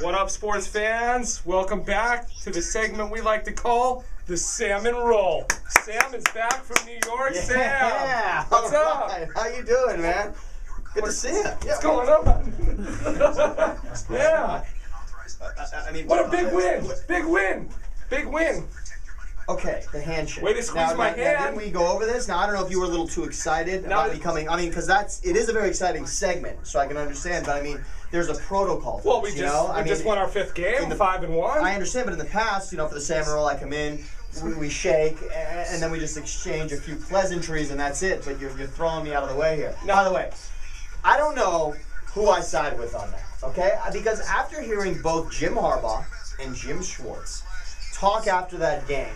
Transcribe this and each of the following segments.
What up, sports fans? Welcome back to the segment we like to call the Salmon Roll. Sam is back from New York. Yeah. Sam, what's up? Right. How you doing, man? Good to see you. What's going on? Yeah. I mean, What a big win! Big win! Big win! Okay, the handshake. Way to squeeze my hand. Didn't we go over this? Now, I don't know if you were a little too excited about becoming. I mean, because it is a very exciting segment, so I can understand. But I mean, there's a protocol. For Well, this, we just won our fifth game, 5-1. I understand, but in the past, for the Salmon Roll, I come in, we shake, and then we just exchange a few pleasantries, and that's it. But you're throwing me out of the way here. By the way, I don't know who I side with on that. Okay, because after hearing both Jim Harbaugh and Jim Schwartz talk after that game.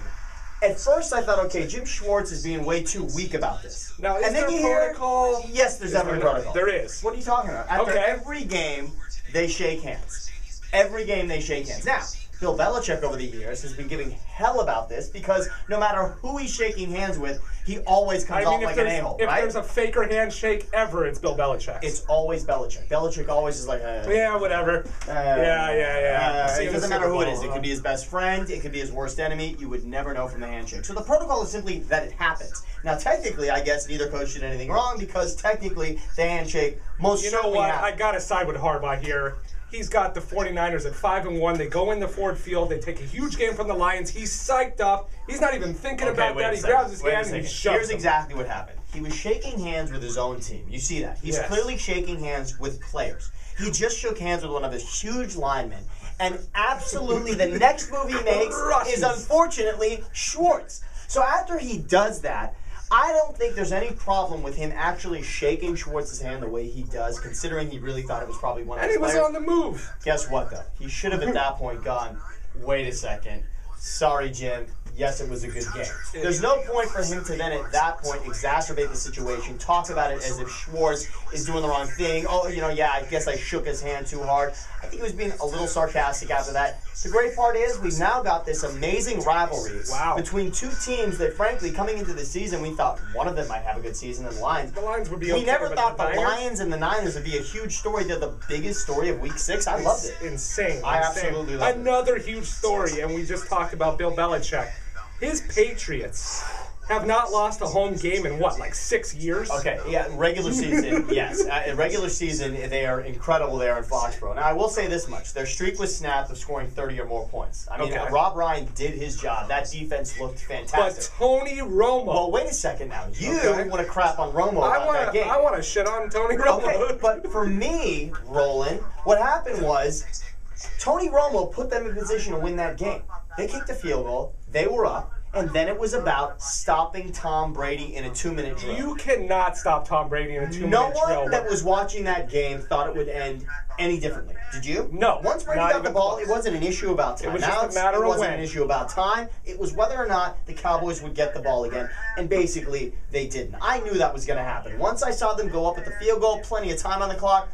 At first, I thought, okay, Jim Schwartz is being way too weak about this. Now, is and then there you protocol? Hear, yes, there's definitely protocol. There is. What are you talking about? After every game, they shake hands. Every game, they shake hands. Now, Bill Belichick over the years has been giving hell about this because no matter who he's shaking hands with, he always comes off like an a-hole, If right? there's a faker handshake ever, it's Bill Belichick. It's always Belichick. Belichick always is like, yeah, whatever. It doesn't matter who it is. It could be his best friend. It could be his worst enemy. You would never know from the handshake. So the protocol is simply that it happens. Now, technically, I guess neither coach did anything wrong because technically the handshake most certainly happened. I got to side with Harbaugh here. He's got the 49ers at 5-1. They go in the Ford Field. They take a huge game from the Lions. He's psyched up. He's not even thinking about that. He grabs his hand and he shoves Here's exactly what happened. He was shaking hands with his own team. You see that. He's clearly shaking hands with players. He just shook hands with one of his huge linemen. And absolutely the next move he makes is unfortunately Schwartz. So after he does that, I don't think there's any problem with him actually shaking Schwartz's hand the way he does, considering he really thought it was probably one of his players. And he was on the move. Guess what, though? He should have at that point gone, wait a second. Sorry, Jim. Yes, it was a good game. There's no point for him to then at that point exacerbate the situation, talk about it as if Schwartz is doing the wrong thing. Oh, yeah, I guess I shook his hand too hard. I think he was being a little sarcastic after that. The great part is we've now got this amazing rivalry between two teams that, frankly, coming into the season, we thought one of them might have a good season and the Lions. The Lions would be okay. We never thought the Lions and the Niners would be a huge story. They're the biggest story of Week 6. I loved it. Insane. I absolutely loved it. Another huge story, and we just talked about Bill Belichick. His Patriots have not lost a home game in, like 6 years? Okay, yeah, regular season, yes. Regular season, they are incredible there in Foxborough. Now, I will say this much. Their streak was snapped of scoring 30 or more points. I mean, Rob Ryan did his job. That defense looked fantastic. But Tony Romo... Well, wait a second now. You want to crap on Romo about that game. I want to shit on Tony Romo. Okay, but for me, Roland, what happened was Tony Romo put them in position to win that game. They kicked a field goal. They were up. And then it was about stopping Tom Brady in a 2-minute drill. You cannot stop Tom Brady in a 2-minute drill. No one that was watching that game thought it would end any differently. Did you? No. Once Brady got the ball, it wasn't an issue about time. It was just a matter of when. It wasn't an issue about time. It was whether or not the Cowboys would get the ball again. And basically, they didn't. I knew that was going to happen. Once I saw them go up at the field goal, plenty of time on the clock,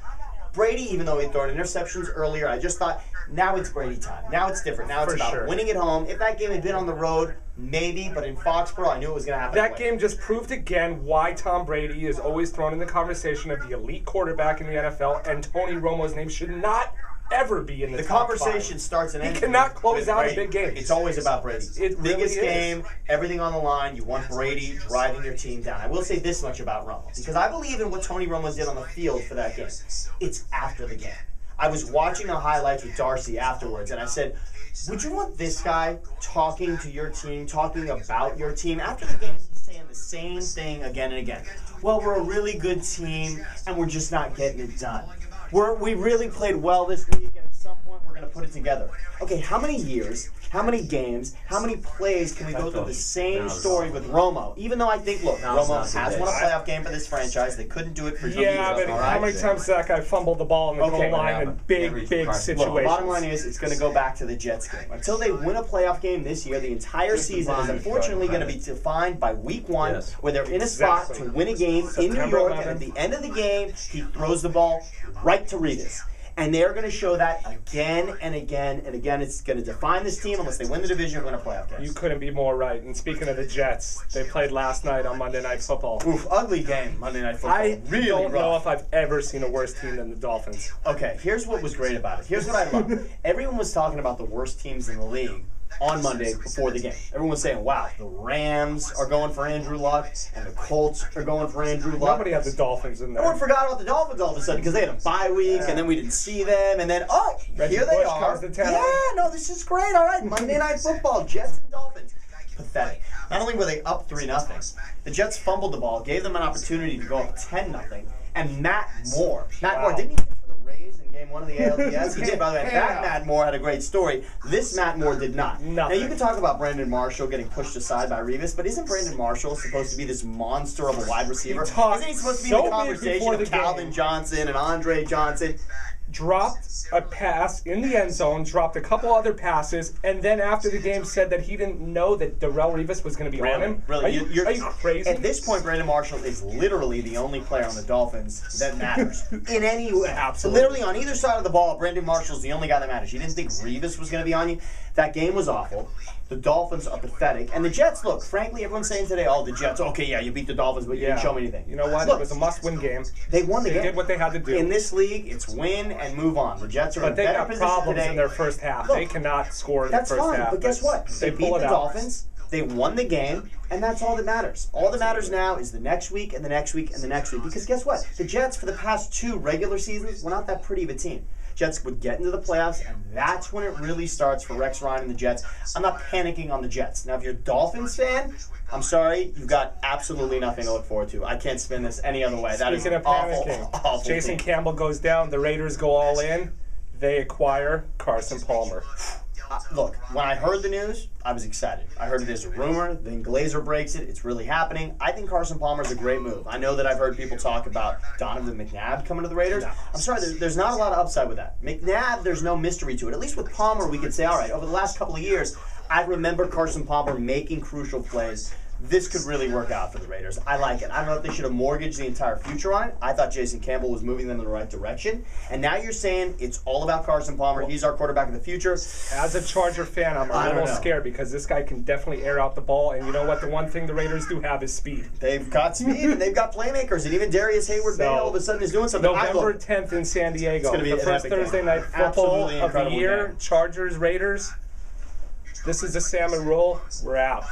Brady, even though he threw interceptions earlier, I just thought, now it's Brady time. Now it's different. Now it's about winning at home. If that game had been on the road, maybe, but in Foxborough, I knew it was going to happen. That game just proved again why Tom Brady is always thrown in the conversation of the elite quarterback in the NFL, and Tony Romo's name should not ever be in the top conversation five. Starts and ends. He cannot close out Brady. a big game. It's always about Brady. It biggest really game, everything on the line. You want Brady driving your team down. I will say this much about Romo, because I believe in what Tony Romo did on the field for that game. It's after the game. I was watching the highlights with Darcy afterwards, and I said, would you want this guy talking to your team, talking about your team? After the game, he's saying the same thing again and again. Well, we're a really good team, and we're just not getting it done. We really played well this week, and at some point, we're going to put it together. Okay, how many years, how many games, how many plays can we go through the same story with Romo? Even though I think, look, Romo has won a playoff game for this franchise. They couldn't do it for years. Yeah, but how many times has that guy fumbled the ball in the goal line in big situations? Look, bottom line is, it's going to go back to the Jets game. Until they win a playoff game this year, the entire season is unfortunately going to be defined by week 1, where they're in a spot to win a game in New York, and at the end of the game, he throws the ball right to Revis. And they're going to show that again and again and again. It's going to define this team unless they win the division and win a playoff game. You couldn't be more right. And speaking of the Jets, they played last night on Monday Night Football. Oof, ugly game, Monday Night Football. I really don't know rough. if I've ever seen a worse team than the Dolphins. Okay, here's what was great about it. Here's what I love. Everyone was talking about the worst teams in the league on Monday before the game. Everyone was saying, wow, the Rams are going for Andrew Luck, and the Colts are going for Andrew Luck. Nobody had the Dolphins in there. Everyone forgot about the Dolphins all of a sudden because they had a bye week, and then we didn't see them, and then, Reggie here they Bush are. comes to town. Yeah, no, this is great. All right, Monday Night Football, Jets and Dolphins. Pathetic. Not only were they up 3-0, the Jets fumbled the ball, gave them an opportunity to go up 10-0. And Matt Moore, didn't he pitch for the Rays in game 1 of the ALDS? He did, by the way. That Matt Moore had a great story. This Matt Moore did not. Nothing. Now, you can talk about Brandon Marshall getting pushed aside by Revis, but isn't Brandon Marshall supposed to be this monster of a wide receiver? Isn't he supposed to be in the conversation of Calvin Johnson and Andre Johnson? Dropped a pass in the end zone, dropped a couple other passes, and then after the game said that he didn't know that Darrell Revis was going to be on him. Really? Are you crazy? At this point, Brandon Marshall is literally the only player on the Dolphins that matters in any way. Absolutely. Literally on either side of the ball, Brandon Marshall's the only guy that matters. You didn't think Revis was going to be on you? That game was awful. The Dolphins are pathetic. And the Jets, look, frankly, everyone's saying today, the Jets, okay, yeah, you beat the Dolphins, but you didn't show me anything. You know what? Look, it was a must-win game. They won the game. They did what they had to do. In this league, it's win and move on. The Jets are in a better position today. But they got problems in their first half. Look, they cannot score in the that's first fine, half. but guess what? They beat the out. Dolphins. They won the game, and that's all that matters. All that matters now is the next week and the next week and the next week. Because guess what? The Jets, for the past 2 regular seasons, were not that pretty of a team. Jets would get into the playoffs, and that's when it really starts for Rex Ryan and the Jets. I'm not panicking on the Jets. Now, if you're a Dolphins fan, I'm sorry, you've got absolutely nothing to look forward to. I can't spin this any other way. That is Speaking of awful, panicking, awful Jason team. Campbell goes down, the Raiders go all in, they acquire Carson Palmer. Look, when I heard the news, I was excited. I heard it as a rumor, then Glazer breaks it, it's really happening. I think Carson Palmer is a great move. I know that I've heard people talk about Donovan McNabb coming to the Raiders. No. I'm sorry, there's not a lot of upside with that. McNabb, there's no mystery to it. At least with Palmer, we could say, all right, over the last couple of years, I remember Carson Palmer making crucial plays. This could really work out for the Raiders. I like it. I don't know if they should have mortgaged the entire future on it. I thought Jason Campbell was moving them in the right direction. And now you're saying it's all about Carson Palmer. He's our quarterback of the future. As a Charger fan, I'm a little scared because this guy can definitely air out the ball. And you know what? The one thing the Raiders do have is speed. They've got speed and they've got playmakers. And even Darius Hayward-Bay all of a sudden is doing something. November 10th in San Diego. It's gonna be the first Thursday night football of the year. Game. Chargers, Raiders. This is the Salmon Roll. We're out.